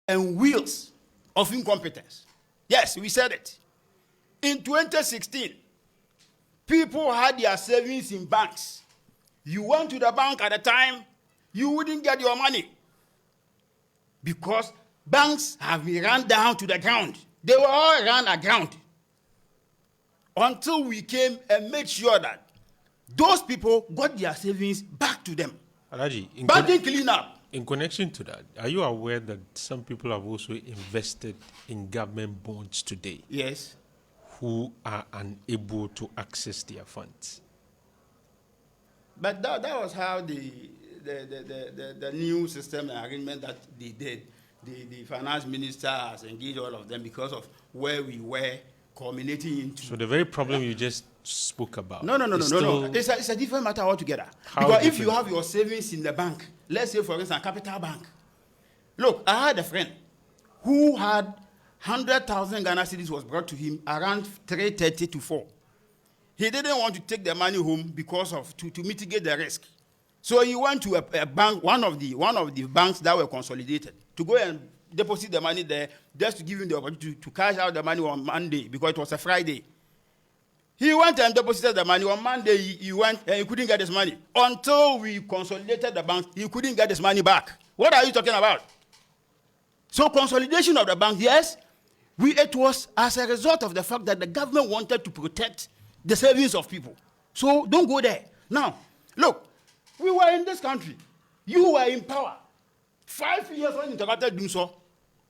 and wheels of incompetence. Yes, we said it. In 2016, people had their savings in banks. You went to the bank at the time, you wouldn't get your money because banks have been run down to the ground. They were all run aground until we came and made sure that those people got their savings back to them. Alaji, Banking clean up. In connection to that, are you aware that some people have also invested in government bonds today? Yes. Who are unable to access their funds? But that was how the new system and arrangement that they did. The finance minister has engaged all of them because of where we were culminating into. So the very problem you just spoke about. No. It's a different matter altogether. How because different? If you have your savings in the bank, let's say for instance, Capital Bank. Look, I had a friend who had 100,000 Ghana cedis was brought to him around 3:30 to 4. He didn't want to take the money home because of to mitigate the risk. So he went to a bank, one of the banks that were consolidated, to go and deposit the money there, just to give him the opportunity to cash out the money on Monday because it was a Friday. He went and deposited the money. On Monday, he went and he couldn't get his money. Until we consolidated the bank, he couldn't get his money back. What are you talking about? So consolidation of the bank, yes, it was as a result of the fact that the government wanted to protect the savings of people. So don't go there. Now, look, we were in this country. You were in power. 5 years when you started doing so,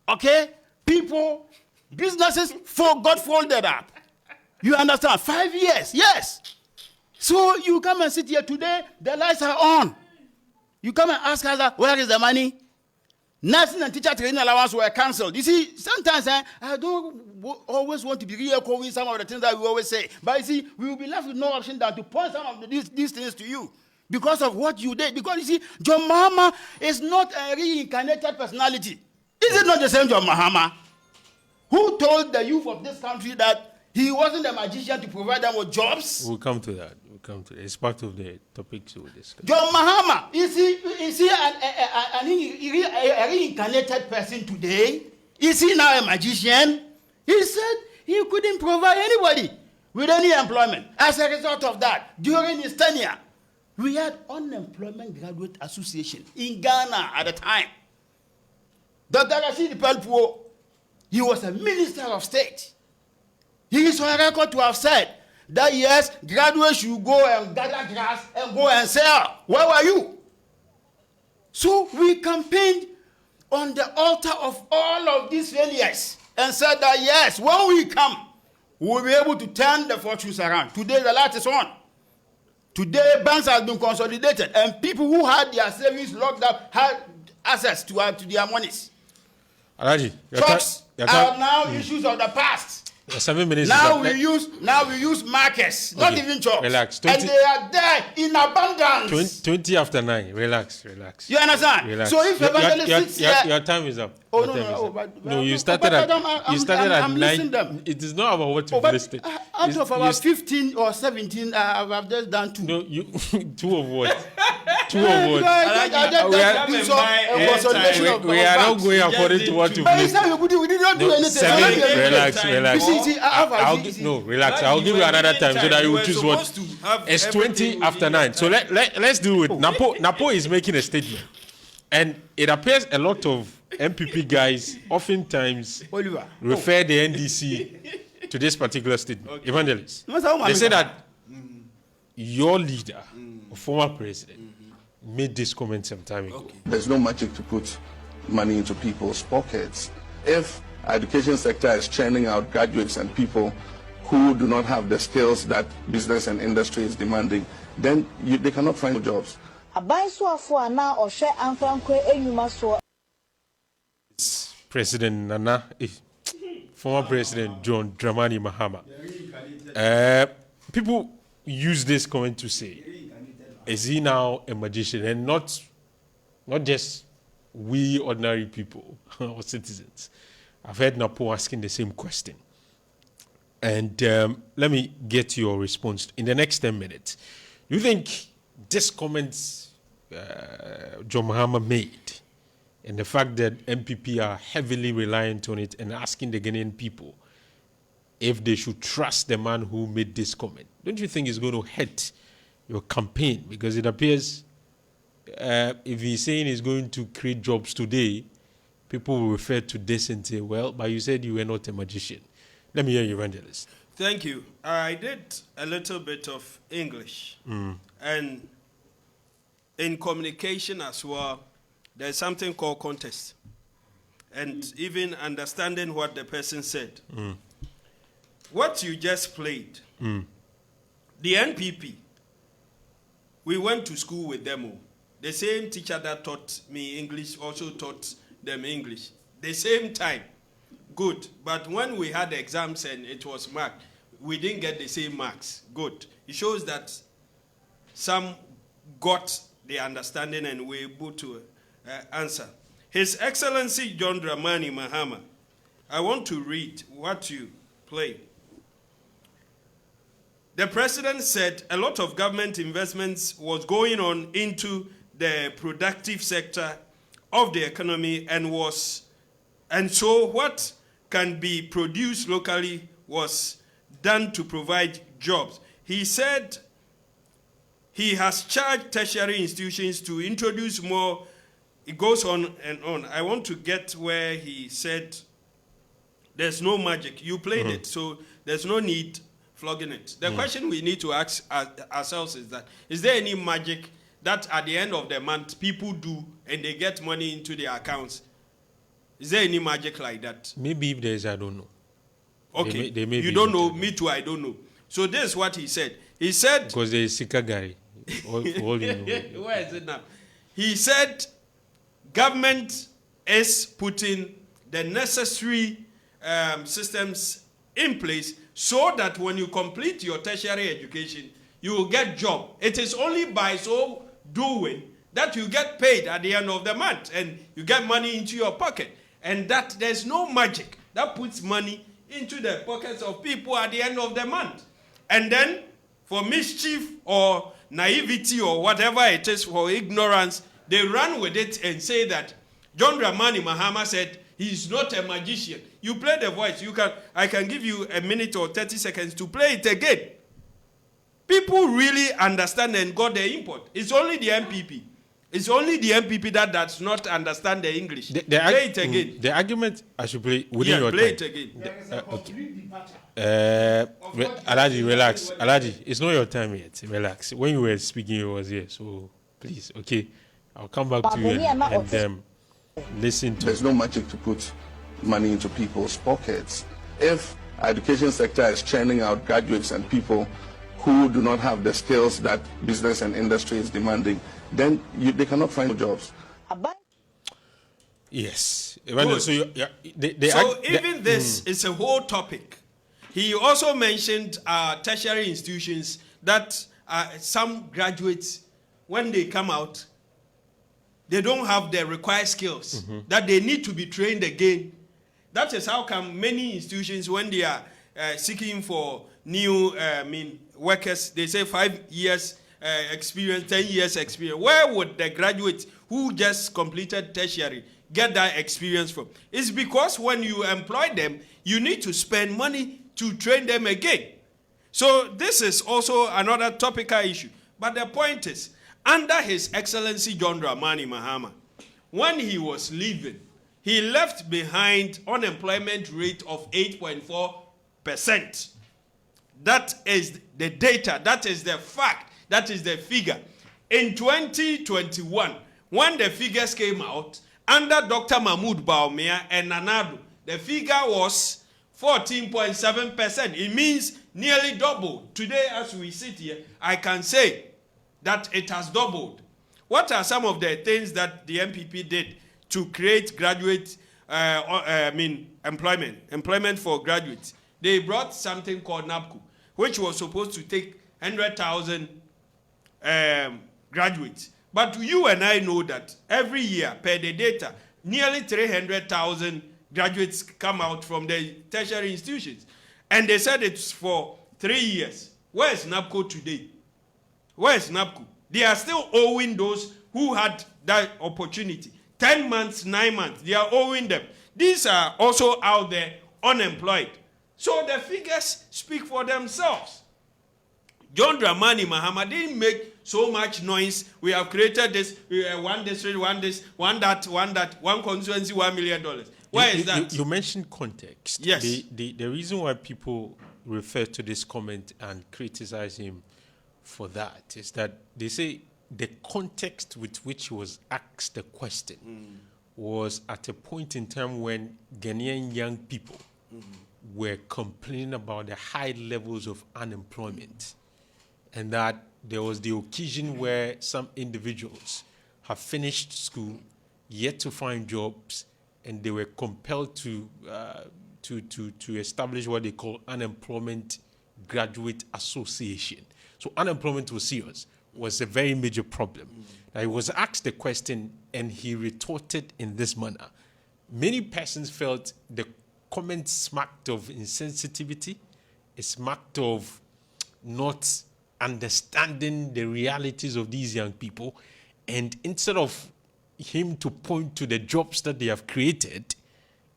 okay? People, businesses got folded up. You understand? 5 years, yes. So you come and sit here today, the lights are on. You come and ask us, where is the money? Nursing and teacher training allowance were cancelled. You see, sometimes I don't always want to be re-echoing some of the things that we always say. But you see, we will be left with no option than to point some of these things to you because of what you did. Because you see, John Mahama is not a reincarnated personality. Is it not the same John Mahama who told the youth of this country that he wasn't a magician to provide them with jobs? We'll come to that. It's part of the topics we'll discuss. John Mahama, is he a reincarnated person today? Is he now a magician? He said he couldn't provide anybody with any employment. As a result of that, during his tenure, we had Unemployment Graduate Association in Ghana at the time. Dr. Rashid Pelpuo, he was a minister of state. He is on record to have said that yes, graduates should go and gather grass and go and sell. Where were you? So we campaigned on the altar of all of these failures and said that yes, when we come, we'll be able to turn the fortunes around. Today the light is on. Today banks have been consolidated and people who had their savings locked up had access to their monies. Alaji, Shops are now issues of the past. 7 minutes. Now we use markets, okay. Not even jobs. Relax. And they are there in abundance. 20 after 9. Relax. You understand? Relax. So if Evangelist sits here, your time is up. Oh no, you started at I'm 9. Them. It is not about what you've listed. Out of about 15 or 17, I've just done 2. No, you 2 of what? 2 of what? We are not going according to what you've listed. We did not do anything. Relax. Relax. I'll give you another time so that you will choose what. It's 20 after 9. So let's deal with Napo is making a statement. And it appears a lot of MPP guys oftentimes refer the NDC to this particular statement. Evangelist. They say that your leader, former president, made this comment some time ago. There's no magic to put money into people's pockets. If education sector is churning out graduates and people who do not have the skills that business and industry is demanding, then they cannot find jobs. President Nana, former President John Dramani Mahama. People use this comment to say, is he now a magician? And not just we ordinary people or citizens. I've heard Napo asking the same question. And let me get your response in the next 10 minutes. Do you think this comment John Mahama made and the fact that MPP are heavily reliant on it and asking the Ghanaian people if they should trust the man who made this comment, don't you think it's going to hurt your campaign? Because it appears if he's saying he's going to create jobs today, people will refer to this and say, well, but you said you were not a magician. Let me hear you, Evangelist. Thank you. I did a little bit of English. And in communication as well, there's something called context. And even understanding what the person said. What you just played, the NPP, we went to school with them all. The same teacher that taught me English also taught them English. The same time. Good. But when we had exams and it was marked, we didn't get the same marks. Good. It shows that some got the understanding and were able to answer. His Excellency John Dramani Mahama, I want to read what you played. The president said a lot of government investments was going on into the productive sector of the economy and so what can be produced locally was done to provide jobs. He said he has charged tertiary institutions to introduce more. It goes on and on. I want to get where he said there's no magic. You played it, so there's no need flogging it. The question we need to ask ourselves is that, is there any magic that at the end of the month people do and they get money into their accounts? Is there any magic like that? Maybe if there is, I don't know. Okay, they may you be don't know, me too, I don't know. So this is what he said. He said... Because there is Sikagari. All you know. Where is it now? He said government is putting the necessary systems in place so that when you complete your tertiary education, you will get job. It is only by so doing that you get paid at the end of the month and you get money into your pocket. And that there's no magic that puts money into the pockets of people at the end of the month. And then for mischief or naivety or whatever it is, for ignorance, they run with it and say that John Dramani Mahama said he's not a magician. You play the voice. I can give you a minute or 30 seconds to play it again. People really understand and got the import. It's only the MPP. It's only the MPP that does not understand the English. Play it again. The argument I should play within your play time. It again. There is a complete departure. Aladi, relax. Aladi, it's not your time yet. Relax. When you were speaking, it was here. So please, okay. I'll come back to you and listen to. There's no magic to put money into people's pockets. If education sector is churning out graduates and people who do not have the skills that business and industry is demanding, then they cannot find jobs. Yes. So even this is a whole topic. He also mentioned tertiary institutions that some graduates, when they come out, they don't have the required skills, that they need to be trained again. That is how come many institutions, when they are seeking for new workers, they say 5 years experience, 10 years experience. Where would the graduates who just completed tertiary get that experience from? It's because when you employ them, you need to spend money to train them again. So this is also another topical issue. But the point is, under His Excellency John Dramani Mahama, when he was leaving, he left behind unemployment rate of 8.4%. That is the data, that is the fact, that is the figure. In 2021, when the figures came out, under Dr. Mahmoud Bawumia and Nanado, the figure was 14.7%. It means nearly double. Today, as we sit here, I can say that it has doubled. What are some of the things that the MPP did to create graduate, employment for graduates? They brought something called NAPCO, which was supposed to take 100,000 graduates. But you and I know that every year, per the data, nearly 300,000 graduates come out from the tertiary institutions. And they said it's for 3 years. Where is NAPCO today? Where is NAPCO? They are still owing those who had that opportunity 10 months, 9 months. They are owing them. These are also out there unemployed. So the figures speak for themselves. John Dramani Mahama didn't make so much noise. We have created this, one district, one this, one that, one constituency, $1 million. Why is that? You mentioned context. Yes. The reason why people refer to this comment and criticize him for that is that they say the context with which he was asked the question was at a point in time when Ghanaian young people were complaining about the high levels of unemployment, and that there was the occasion where some individuals have finished school, yet to find jobs, and they were compelled to establish what they call unemployment graduate association. So unemployment was serious, was a very major problem. Now, he was asked the question and he retorted in this manner. Many persons felt the comment smacked of insensitivity, it smacked of not understanding the realities of these young people, and instead of him to point to the jobs that they have created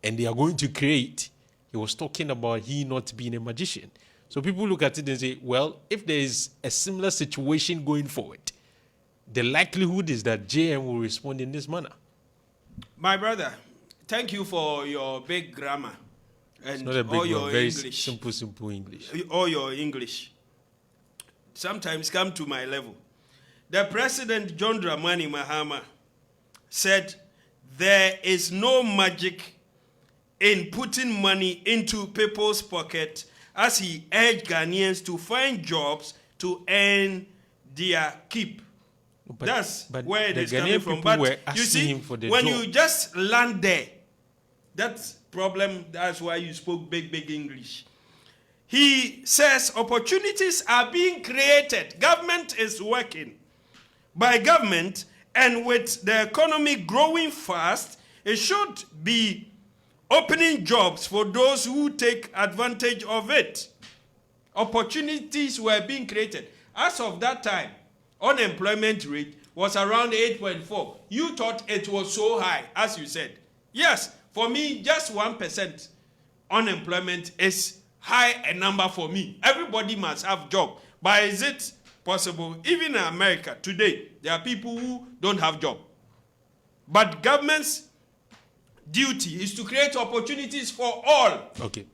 and they are going to create, he was talking about he not being a magician. So people look at it and say, well, if there is a similar situation going forward, the likelihood is that JM will respond in this manner. My brother, thank you for your big grammar and not a big all your very English. simple English. All your English. Sometimes come to my level. The President, John Dramani Mahama, said there is no magic in putting money into people's pocket, as he urged Ghanaians to find jobs to earn their keep. That's where it is coming from. But you see, when you just land there, that's problem. That's why you spoke big English. He says opportunities are being created. Government is working. By government, and with the economy growing fast, it should be opening jobs for those who take advantage of it. Opportunities were being created. As of that time, unemployment rate was around 8.4. You thought it was so high, as you said. Yes, for me, just 1% unemployment is high a number for me. Everybody must have job. But is it possible? Even in America today, there are people who don't have job. But government's duty is to create opportunities for all. Okay.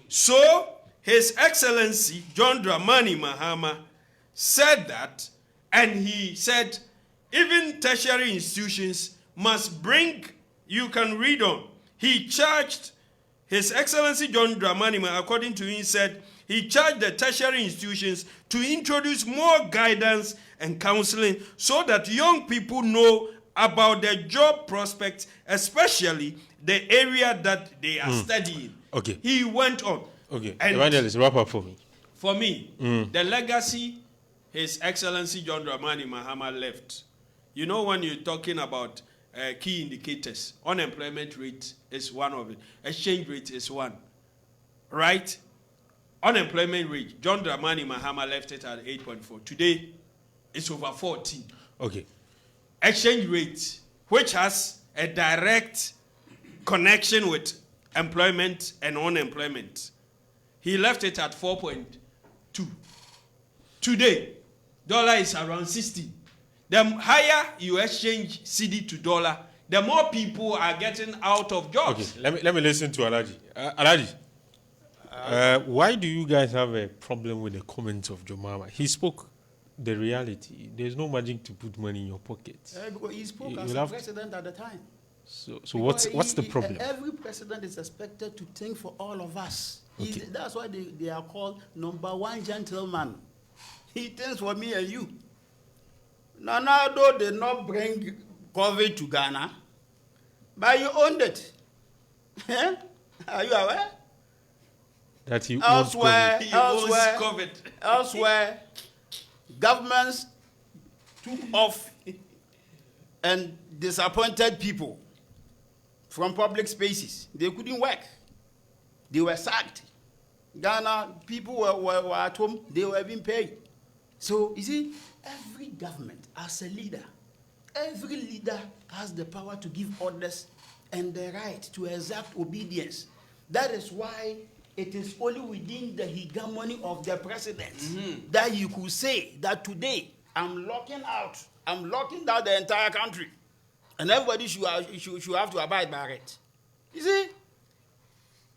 So, His Excellency John Dramani Mahama said that, and he said even tertiary institutions must bring, you can read on. He charged His Excellency John Dramani Mahama, according to him, said he charged the tertiary institutions to introduce more guidance and counseling so that young people know about their job prospects, especially the area that they are studying. Okay. He went on. Okay. Evangelist, wrap up for me. For me, the legacy His Excellency John Dramani Mahama left. You know, when you're talking about key indicators, unemployment rate is one of it. Exchange rate is one. Right? Unemployment rate, John Dramani Mahama left it at 8.4. Today, it's over 14. Okay. Exchange rate, which has a direct connection with employment and unemployment, he left it at 4.2. Today, dollar is around 60. The higher you exchange CD to dollar, the more people are getting out of jobs. Okay, let me listen to Alaji. Alaji, why do you guys have a problem with the comments of Jomama? He spoke the reality. There's no magic to put money in your pockets. Because he spoke as a president at the time. So what's the problem? Every president is expected to think for all of us. Okay. That's why they are called number one gentleman. He thinks for me and you. Nanado did not bring COVID to Ghana, but you owned it. Are you aware? That he elsewhere, COVID. Elsewhere, governments took off and disappointed people from public spaces. They couldn't work. They were sacked. Ghana, people were at home. They were being paid. So, you see, every government, as a leader, every leader has the power to give orders and the right to exact obedience. That is why it is only within the hegemony of the president that you could say that today I'm locking down the entire country, and everybody should have to abide by it. You see,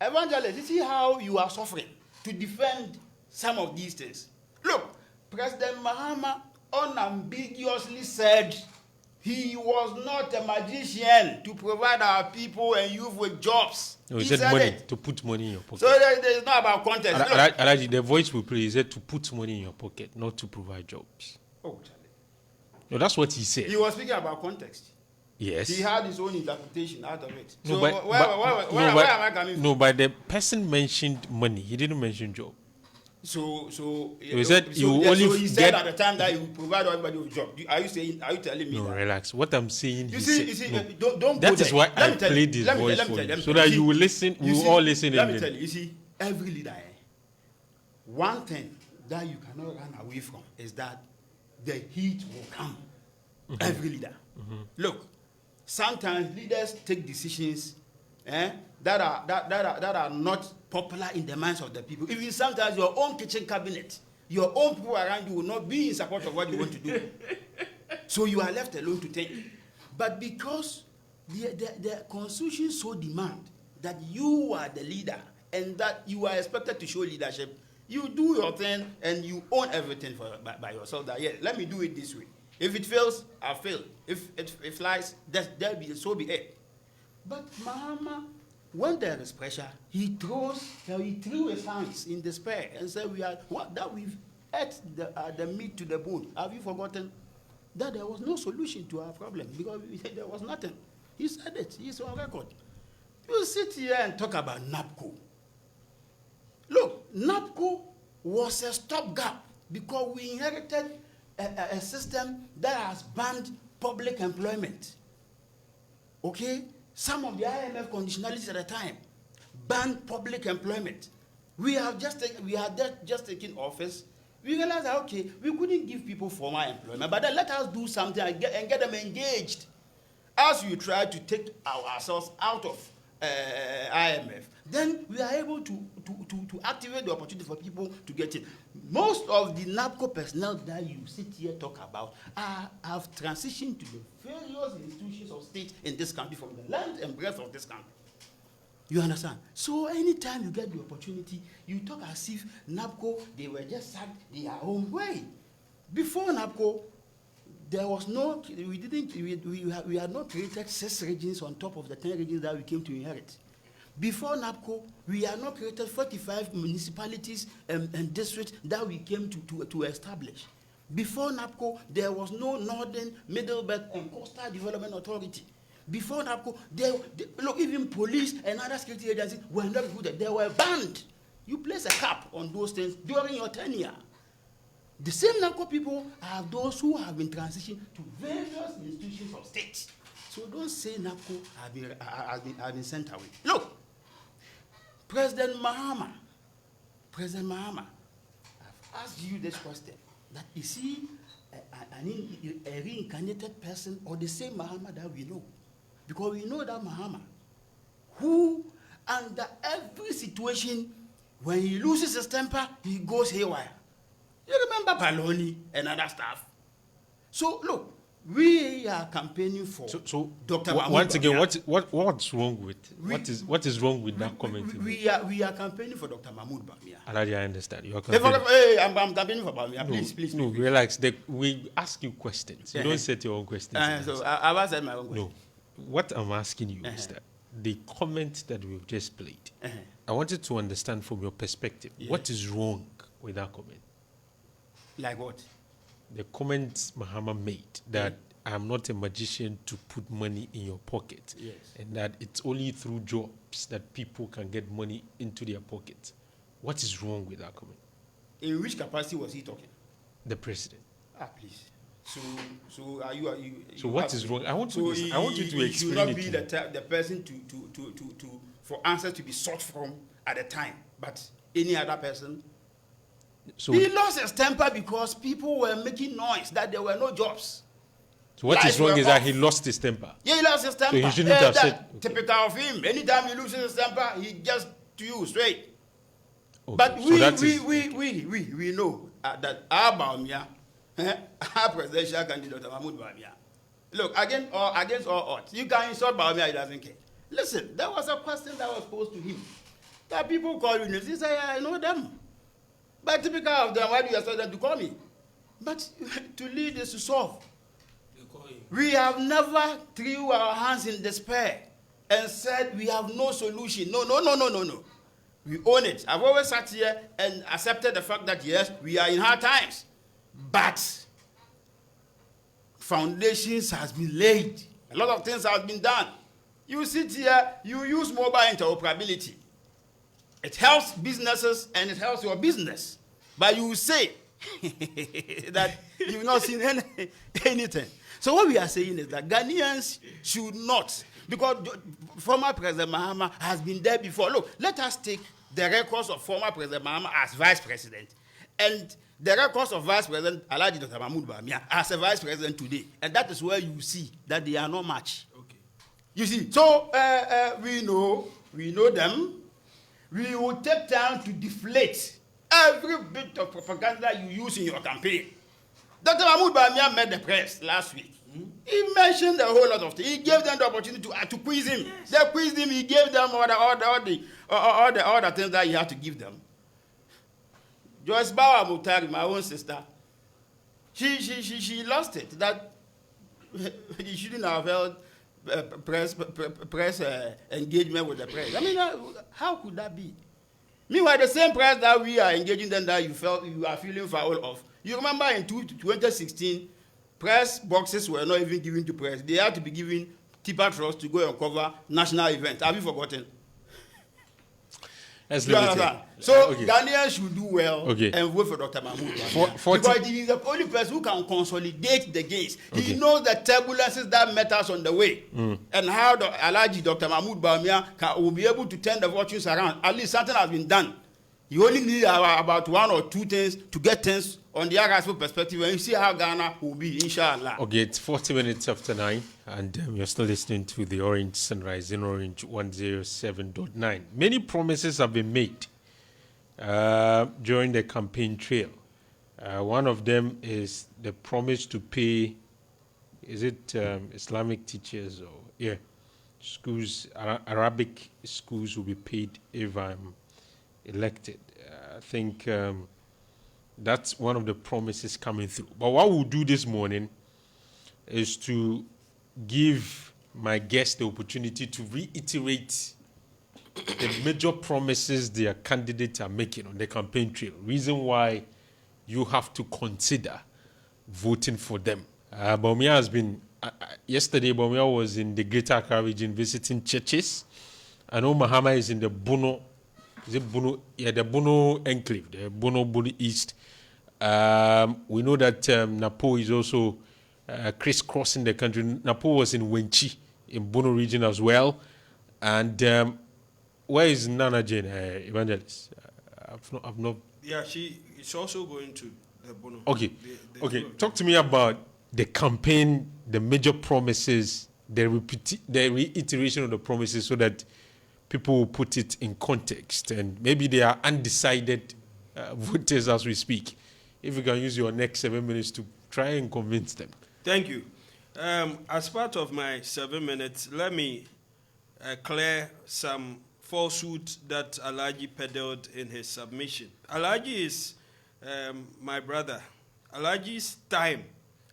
Evangelist, you see how you are suffering to defend some of these things. Look, President Mahama unambiguously said he was not a magician to provide our people and youth with jobs. No, he said money, to put money in your pocket. So it's not about context. Alhaji, the voice will play. He said to put money in your pocket, not to provide jobs. Oh, Charlie. No, that's what he said. He was speaking about context. Yes. He had his own interpretation out of it. No, So but, where am I coming from? No, but the person mentioned money. He didn't mention job. So he said he said at the time that he would provide everybody with a job. Are you telling me no, that? relax. What I'm saying, You see, no. don't That go is there. why I Let me tell played you, this voice for you, so that you will listen. We will all listen. Let me tell you. You see, every leader, one thing that you cannot run away from is that the heat will come. Every leader. Look, sometimes leaders take decisions that are not popular in the minds of the people. Even sometimes your own kitchen cabinet, your own people around you will not be in support of what you want to do. So you are left alone to think. But because the constitution so demands that you are the leader and that you are expected to show leadership, you do your thing and you own everything by yourself. That let me do it this way. If it fails, I'll fail. If it flies, so be it. But Mahama, when there is pressure, he threw his hands in despair and said, we've ate the meat to the bone. Have you forgotten that there was no solution to our problem because there was nothing? He said it. He's on record. You sit here and talk about NAPCO. Look, NAPCO was a stopgap because we inherited a system that has banned public employment. Okay? Some of the IMF conditionalities at the time banned public employment. We had just taken office. We realized that, okay, we couldn't give people formal employment, but then let us do something and get them engaged. As we try to take ourselves out of IMF, then we are able to activate the opportunity for people to get in. Most of the NAPCO personnel that you sit here talk about have transitioned to the various institutions of state in this country from the length and breadth of this country. You understand? So anytime you get the opportunity, you talk as if NAPCO, they were just sacked their own way. Before NAPCO, there was no, we had not created 6 regions on top of the 10 regions that we came to inherit. Before NAPCO, we had not created 45 municipalities and districts that we came to establish. Before NAPCO, there was no Northern, Middle Belt, and Coastal Development Authority. Before NAPCO, look, even police and other security agencies were not recruited. They were banned. You place a cap on those things during your tenure. The same NAPCO people are those who have been transitioned to various institutions of state. So don't say NAPCO have been sent away. Look, President Mahama, I've asked you this question, that is he a reincarnated person or the same Mahama that we know? Because we know that Mahama, who under every situation, when he loses his temper, he goes haywire. You remember Baloni and other stuff? So look, we are campaigning for Dr. Mahmoud. Once again, what's wrong with what is wrong with that comment? We are campaigning for Dr. Mahmoud Bawumia. Already, I understand. You are I'm campaigning for Bawumia. Please. No, relax. We ask you questions. You don't set your own questions. So I've asked my own question. No, what I'm asking you is that the comment that we've just played. I wanted to understand from your perspective what is wrong with that comment. Like what? The comments Mahama made that I'm not a magician to put money in your pocket, and that it's only through jobs that people can get money into their pockets. What is wrong with that comment? In which capacity was he talking? The president. Please. So are you? So what is wrong? I want you to explain. He should not be the person for answers to be sought from at the time, but any other person. So he lost his temper because people were making noise that there were no jobs. So what is wrong is that he lost his temper. Yeah, he lost his temper. So he shouldn't have said. Typical of him. Anytime he loses his temper, he gets to you straight. Okay. But So we know that our Baumia, our presidential candidate, Dr. Mahmoud Baumia, look, against all odds, you can insult Baumia, he doesn't care. Listen, there was a question that was posed to him. That people call you, he said, yeah, I know them. But typical of them, why do you expect them to call me? But to lead is to solve. We have never threw our hands in despair and said we have no solution. No. We own it. I've always sat here and accepted the fact that, yes, we are in hard times. But foundations has been laid. A lot of things have been done. You sit here, you use mobile interoperability. It helps businesses and it helps your business. But you say that you've not seen anything. So what we are saying is that Ghanaians should not, because former President Mahama has been there before. Look, let us take the records of former President Mahama as vice president and the records of Vice President Alidu Dr. Mahmoud Bawumia as a vice president today. And that is where you see that they are not much. Okay. You see, so we know them. We will take time to deflate every bit of propaganda you use in your campaign. Dr. Mahmoud Bawumia met the press last week. He mentioned a whole lot of things. He gave them the opportunity to quiz him. Yes. They quizzed him. He gave them all the things that he had to give them. Joyce Bawa Mutari, my own sister, she lost it. That he shouldn't have held press engagement with the press. I mean, how could that be? Meanwhile, the same press that we are engaging them that you are feeling foul of. You remember in 2016, press boxes were not even given to press. They had to be given tipper trucks to go and cover national events. Have you forgotten? Let's leave it. So Ghanaians should do well and vote for Dr. Mahmoud. Because he is the only person who can consolidate the gains. He knows the turbulences that met us on the way and how the Alhaji Dr. Mahmoud Bawumia will be able to turn the fortunes around. At least something has been done. You only need about one or two things to get things on the RSP perspective, and you see how Ghana will be, inshallah. Okay, it's 40 minutes after 9, and you're still listening to the Orange Sunrise in Orange 107.9. Many promises have been made during the campaign trail. One of them is the promise to pay, is it Islamic teachers or, schools, Arabic schools will be paid if I'm elected. I think that's one of the promises coming through. But what we'll do this morning is to give my guests the opportunity to reiterate the major promises their candidates are making on the campaign trail. Reason why you have to consider voting for them. Bawumia has been, yesterday Bawumia was in the Greater Accra region visiting churches. I know Mahama is in the Bono, the Bono enclave, the Bono East. We know that Napo is also crisscrossing the country. Napo was in Wenchi, in Bono region as well. And where is Nana Jane, Evangelist? I've not. Yeah, she is also going to the Bono. Okay, talk to me about the campaign, the major promises, the reiteration of the promises, so that people will put it in context, and maybe they are undecided voters as we speak. If you can use your next 7 minutes to try and convince them. Thank you. As part of my 7 minutes, let me clear some falsehood that Alhaji peddled in his submission. Alhaji is my brother. Alhaji's time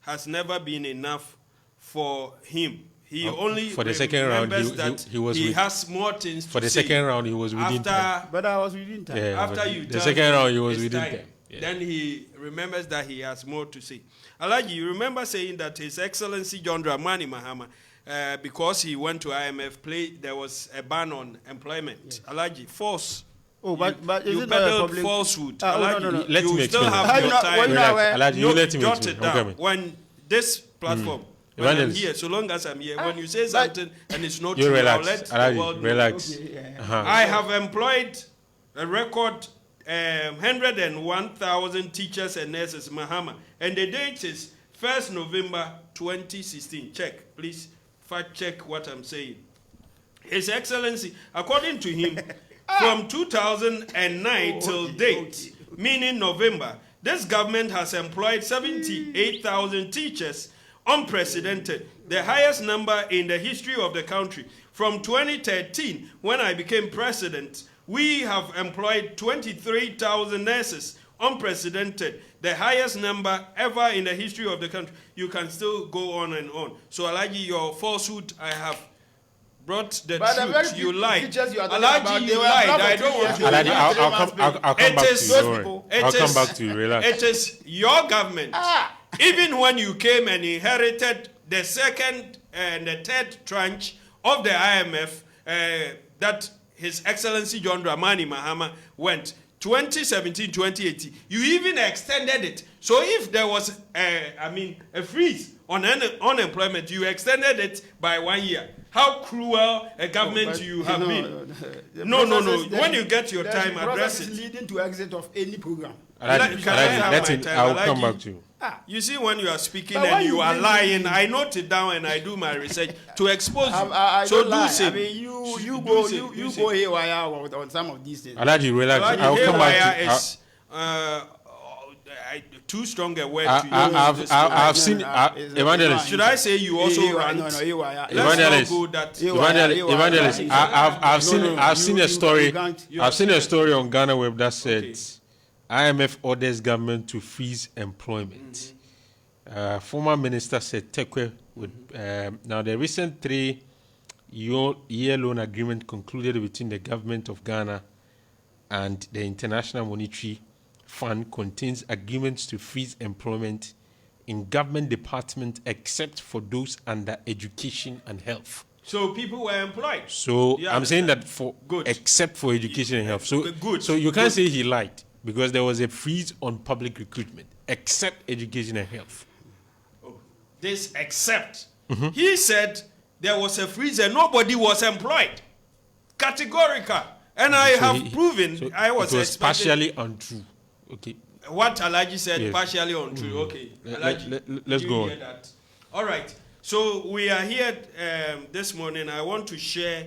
has never been enough for him. He only for the second round he has more things to say. For the second round, he was within time. But I was within time. Yeah, after you the second round, he was within time. Yeah. Then he remembers that he has more to say. Alhaji, you remember saying that His Excellency John Dramani Mahama, because he went to IMF, there was a ban on employment. Yeah. Alhaji, false. Oh, but you peddled falsehood. Alhaji, no. Let you me still explain. have your time. Alhaji, you let me jot it down. Okay. When this platform, when I'm here, so long as I'm here, when you say something and it's not true, I'll let the world know. Relax. Okay, I have employed a record 101,000 teachers and nurses, Mahama, and the date is 1st November 2016. Check, please fact check what I'm saying. His Excellency, according to him, from 2009 till date, meaning November, this government has employed 78,000 teachers, unprecedented, the highest number in the history of the country. From 2013, when I became president, we have employed 23,000 nurses, unprecedented, the highest number ever in the history of the country. You can still go on and on. So, Alaji, your falsehood, I have brought the truth. You lied. Alaji, you lied. I don't want to. Alaji, I'll come back to you. I'll come back to you. Relax. It is your government. Even when you came and inherited the second and the third tranche of the IMF, that His Excellency John Dramani Mahama went 2017, 2018. You even extended it. So if there was, a freeze on unemployment, you extended it by 1 year. How cruel a government you have been. No. When you get your time, address it. Leading to exit of any program. I'll come back to you. You see, when you are speaking and you are lying, I note it down and I do my research to expose you. So do say. I mean, you go haywire on some of these things. Alaji, relax. I'll come back to you. Too strong a word to use. I've seen Evangelist. Should I say you also rant? No, Evangelist. I've seen a story. I've seen a story on Ghana Web that said IMF orders government to freeze employment. Former Minister said Tekwe would. Now the recent 3-year loan agreement concluded between the government of Ghana and the International Monetary Fund contains agreements to freeze employment in government departments except for those under education and health. So people were employed. So I'm saying that except for education and health. So you can't say he lied because there was a freeze on public recruitment except education and health. This except. He said there was a freeze and nobody was employed. Categorical. And I have proven I was partially untrue. Okay. What Alaji said, partially untrue. Okay. Alaji, let's go on. That? All right. So we are here this morning. I want to share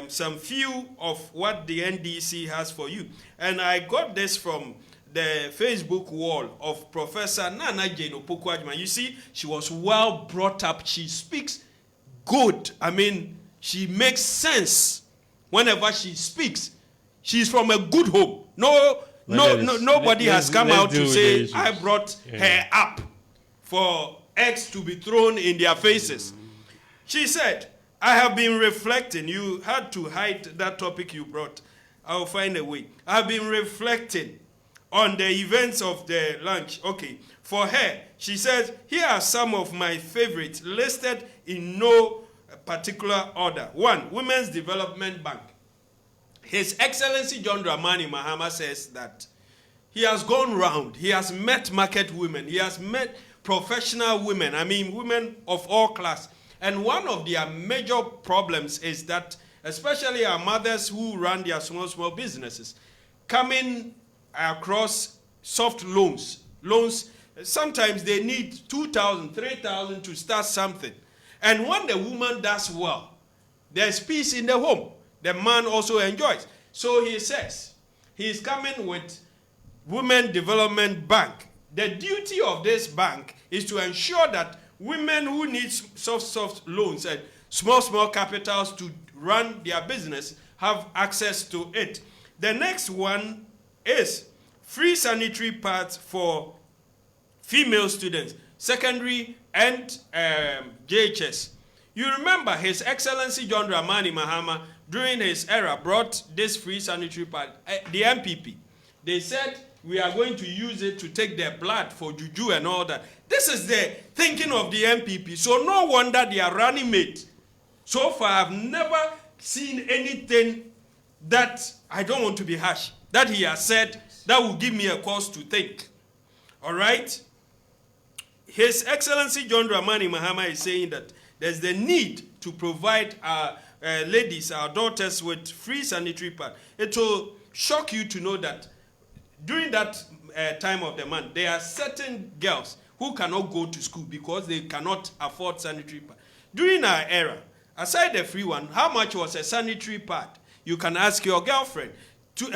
some few of what the NDC has for you. And I got this from the Facebook wall of Professor Nana Jane Opoku-Agyeman. You see, she was well brought up. She speaks good. I mean, she makes sense whenever she speaks. She's from a good home. Nobody has come out to say, I brought her up for eggs to be thrown in their faces. She said, I have been reflecting. You had to hide that topic you brought. I'll find a way. I've been reflecting on the events of the lunch. Okay. For her, she says, here are some of my favorites listed in no particular order. 1, Women's Development Bank. His Excellency John Dramani Mahama says that he has gone round. He has met market women. He has met professional women. I mean, women of all class. And one of their major problems is that, especially our mothers who run their small businesses, coming across soft loans. Sometimes they need 2,000, 3,000 to start something. And when the woman does well, there's peace in the home. The man also enjoys. So he says, he's coming with Women Development Bank. The duty of this bank is to ensure that women who need soft loans and small capitals to run their business have access to it. The next one is free sanitary pads for female students, secondary and JHS. You remember His Excellency John Dramani Mahama, during his era, brought this free sanitary pad, the MPP. They said, we are going to use it to take their blood for juju and all that. This is the thinking of the MPP. So no wonder they are running mate. So far, I've never seen anything that, I don't want to be harsh, that he has said that will give me a cause to think. All right? His Excellency John Dramani Mahama is saying that there's the need to provide our ladies, our daughters, with free sanitary pad. It will shock you to know that during that time of the month, there are certain girls who cannot go to school because they cannot afford sanitary pad. During our era, aside the free one, how much was a sanitary pad? You can ask your girlfriend. 5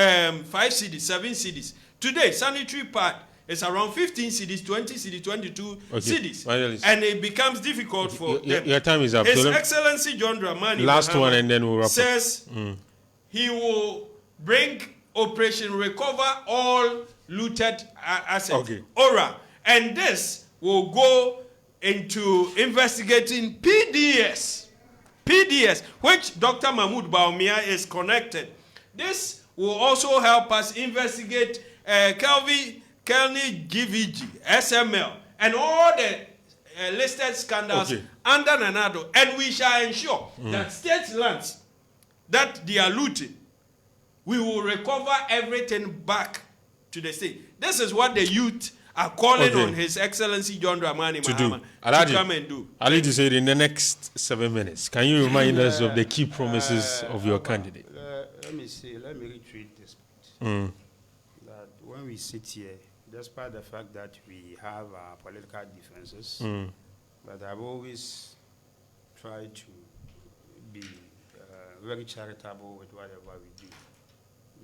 cedis, 7 cedis. Today, sanitary pad is around 15 cedis, 20 cedis, 22 cedis. And it becomes difficult for them. Your time is up. His Excellency John Dramani last one and then we'll wrap says he will bring Operation Recover all looted assets. Okay. ORA. And this will go into investigating PDS, which Dr. Mahmoud Baumia is connected. This will also help us investigate Kelny GVG, SML, and all the listed scandals under Nanado. And we shall ensure that state lands that they are looting, we will recover everything back to the state. This is what the youth are calling on His Excellency John Dramani Mahama to come and do. Alidu Seidu, in the next 7 minutes, can you remind us of the key promises of your candidate? Let me retreat this point. That when we sit here, despite the fact that we have political differences, but I've always tried to be very charitable with whatever we do.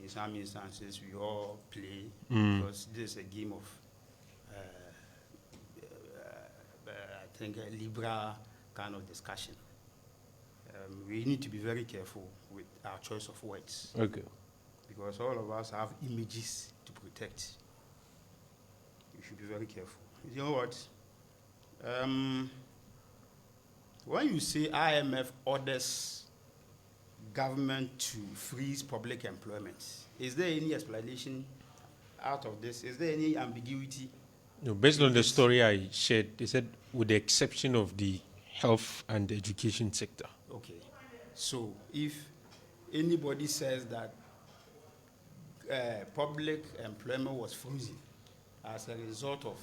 In some instances, we all play because this is a game of, I think, a liberal kind of discussion. We need to be very careful with our choice of words. Okay. Because all of us have images to protect. You should be very careful. You know what? When you say IMF orders government to freeze public employment, is there any explanation out of this? Is there any ambiguity? No, based on the story I shared, they said with the exception of the health and education sector. Okay. So if anybody says that public employment was frozen as a result of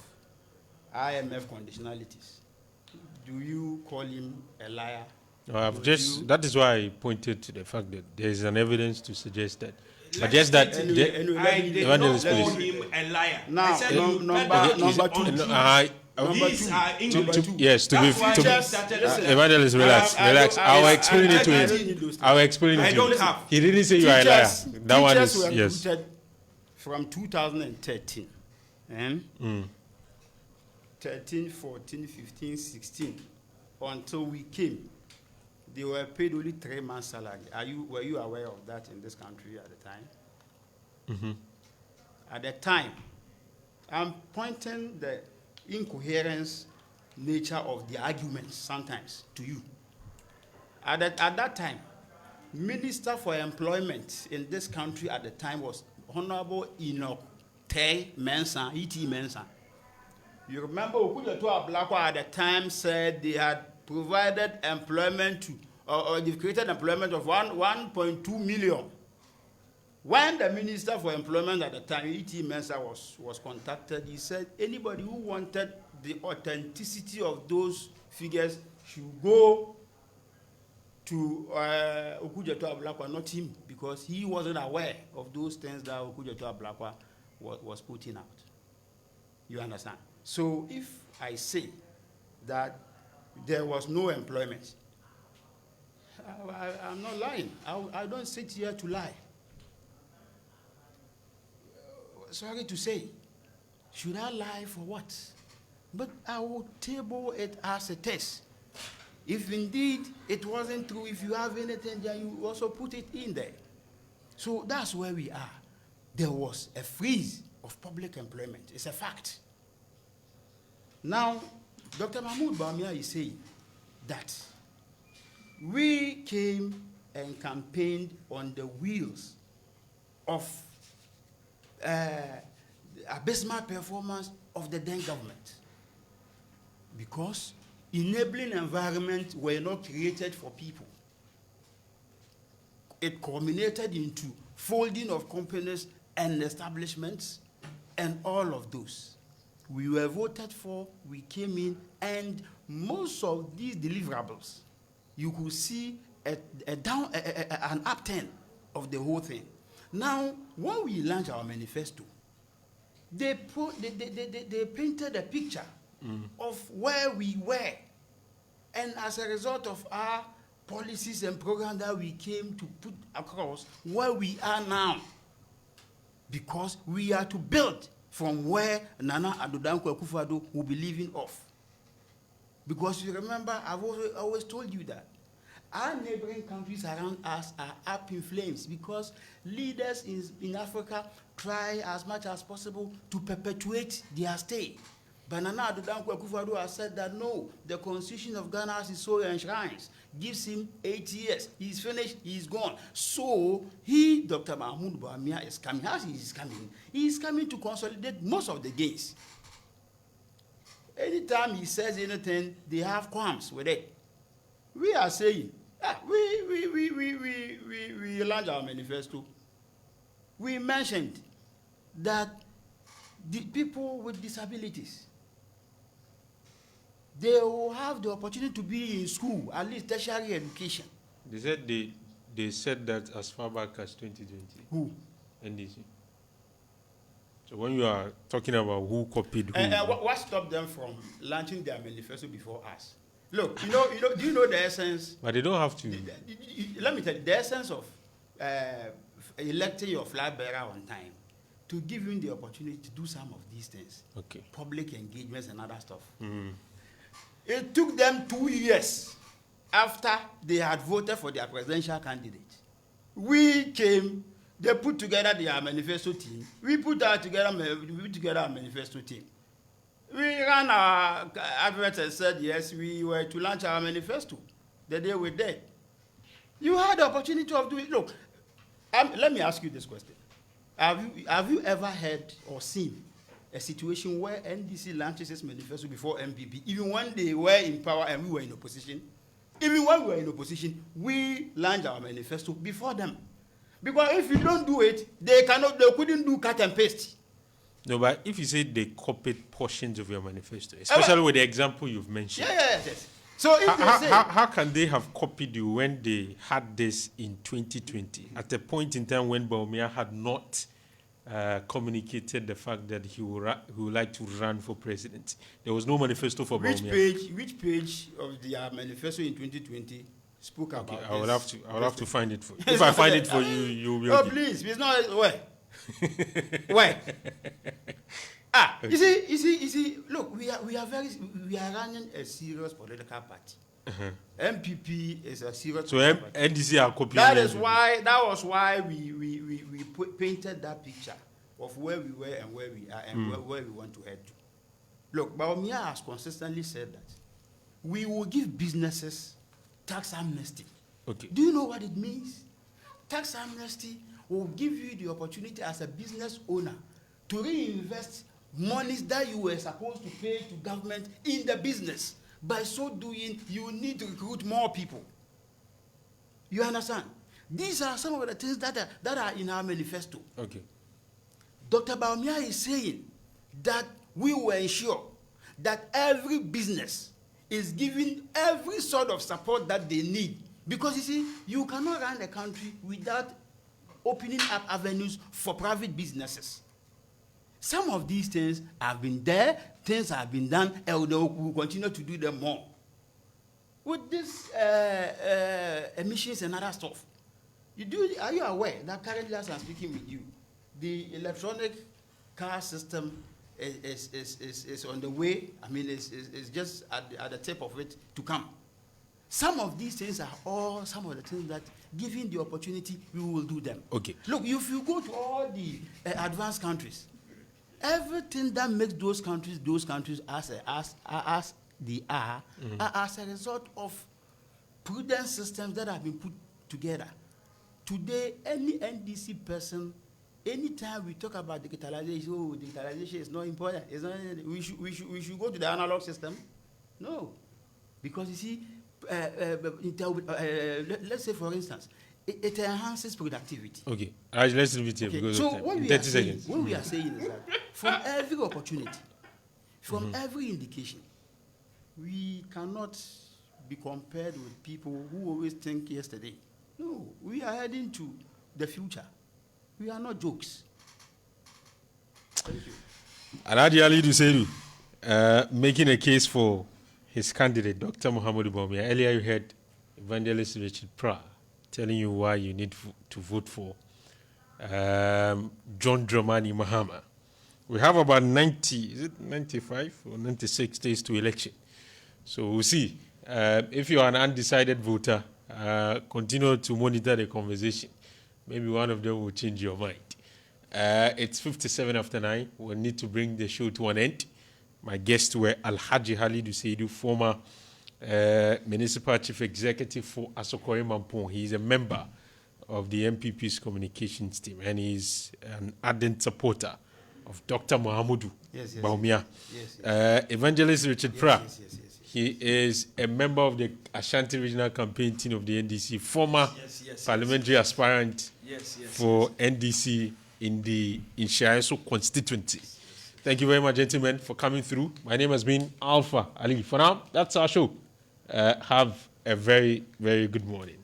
IMF conditionalities, do you call him a liar? No, that is why I pointed to the fact that there is an evidence to suggest that. But just that, I did not call him a liar. Now, I said number two. Yes, to be Evangelist, relax. I'll explain it to him. I'll explain it to him. He didn't say you are a liar. That one is yes. From 2013, 13, 14, 15, 16, until we came, they were paid only 3 months' salary. Were you aware of that in this country at the time? At the time, I'm pointing the incoherence nature of the arguments sometimes to you. At that time, Minister for Employment in this country at the time was Honorable Enoch T. Mensah, E.T. Mensah. You remember Okujeto Ablakwa at the time said they had provided employment to, or they've created employment of 1.2 million. When the Minister for Employment at the time, E.T. Mensah, was contacted, he said anybody who wanted the authenticity of those figures should go to Okujeto Ablakwa, not him, because he wasn't aware of those things that Okujeto Ablakwa was putting out. You understand? So if I say that there was no employment, I'm not lying. I don't sit here to lie. Sorry to say. Should I lie for what? But I will table it as a test. If indeed it wasn't true, if you have anything, then you also put it in there. So that's where we are. There was a freeze of public employment. It's a fact. Now, Dr. Mahmoud Baumia is saying that we came and campaigned on the wheels of abysmal performance of the then government, because enabling environments were not created for people. It culminated into folding of companies and establishments and all of those. We were voted for, we came in, and most of these deliverables, you could see an upturn of the whole thing. Now, when we launched our manifesto, they painted a picture of where we were. And as a result of our policies and programs that we came to put across where we are now. Because we are to build from where Nana Addo Dankwa Akufo-Addo will be leaving off. Because you remember, I've always told you that our neighboring countries around us are up in flames because leaders in Africa try as much as possible to perpetuate their stay. But Nana Addo Dankwa Akufo-Addo has said that no, the constitution of Ghana as is so enshrines, gives him 8 years. He's finished, he's gone. So he, Dr. Mahmoud Bawumia, is coming. As he is coming, he is coming to consolidate most of the gains. Anytime he says anything, they have qualms with it. We are saying, we launched our manifesto. We mentioned that the people with disabilities, they will have the opportunity to be in school, at least tertiary education. They said they said that as far back as 2020. Who? NDC. So when you are talking about who copied who, what stopped them from launching their manifesto before us? Look, do you know the essence? But they don't have to. Let me tell you, the essence of electing your flag bearer on time to give him the opportunity to do some of these things. Okay. Public engagements and other stuff. Mm. It took them 2 years after they had voted for their presidential candidate. We came, they put together their manifesto team. We put together our manifesto team. We ran our advert and said, yes, we were to launch our manifesto the day we did. You had the opportunity of doing it. Look, let me ask you this question. Have you ever heard or seen a situation where NDC launches its manifesto before MPP, even when they were in power and we were in opposition? Even when we were in opposition, we launched our manifesto before them. Because if you don't do it, they couldn't do cut and paste. No, but if you say they copied portions of your manifesto, especially with the example you've mentioned. Yes. So if how can they have copied you when they had this in 2020, at a point in time when Bawumia had not communicated the fact that he would like to run for president? There was no manifesto for Bawumia. Which page of the manifesto in 2020 spoke about this? I would have to find it for you. If I find it for you, you will. Oh, please, it's not where. Why? You see. Look, we are running a serious political party. MPP is a serious. So NDC are copying. That was why we painted that picture of where we were and where we are and where we want to head to. Look, Bawumia has consistently said that we will give businesses tax amnesty. Okay. Do you know what it means? Tax amnesty will give you the opportunity as a business owner to reinvest monies that you were supposed to pay to government in the business. By so doing, you need to recruit more people. You understand? These are some of the things that are in our manifesto. Okay. Dr. Bawumia is saying that we will ensure that every business is given every sort of support that they need. Because you see, you cannot run a country without opening up avenues for private businesses. Some of these things have been there, things have been done, and we will continue to do them more. With this emissions and other stuff, are you aware that currently as I'm speaking with you, the electronic car system is on the way? I mean, it's just at the tip of it to come. Some of these things are all some of the things that, given the opportunity, we will do them. Okay. Look, if you go to all the advanced countries, everything that makes those countries as they are as a result of prudent systems that have been put together. Today, any NDC person, anytime we talk about digitalization, digitalization is not important. It's not, we should go to the analog system. No, because you see, let's say for instance, it enhances productivity. Okay, let's leave it here because so of time. what we 30 are saying, seconds. what we are saying is that from every opportunity, from every indication, we cannot be compared with people who always think yesterday. No, we are heading to the future. We are not jokes. Thank you. Alidu Seidu, making a case for his candidate, Dr. Muhammadu Bawumia. Earlier you heard Evangelist Richard Prah telling you why you need to vote for John Dramani Mahama. We have about 95 or 96 days to election. So we'll see. If you are an undecided voter, continue to monitor the conversation. Maybe one of them will change your mind. It's 57 after 9. We'll need to bring the show to an end. My guests were Alidu Seidu, former Municipal Chief Executive for Asokore Mampong. He is a member of the MPP's communications team, and he's an ardent supporter of Dr. Muhammadu Bawumia. Evangelist Richard Prah. He is a member of the Ashanti Regional Campaign Team of the NDC, former parliamentary aspirant for NDC in the Inshaeso constituency. Thank you very much, gentlemen, for coming through. My name has been Alfa Ali. For now, that's our show. Have a very, very good morning.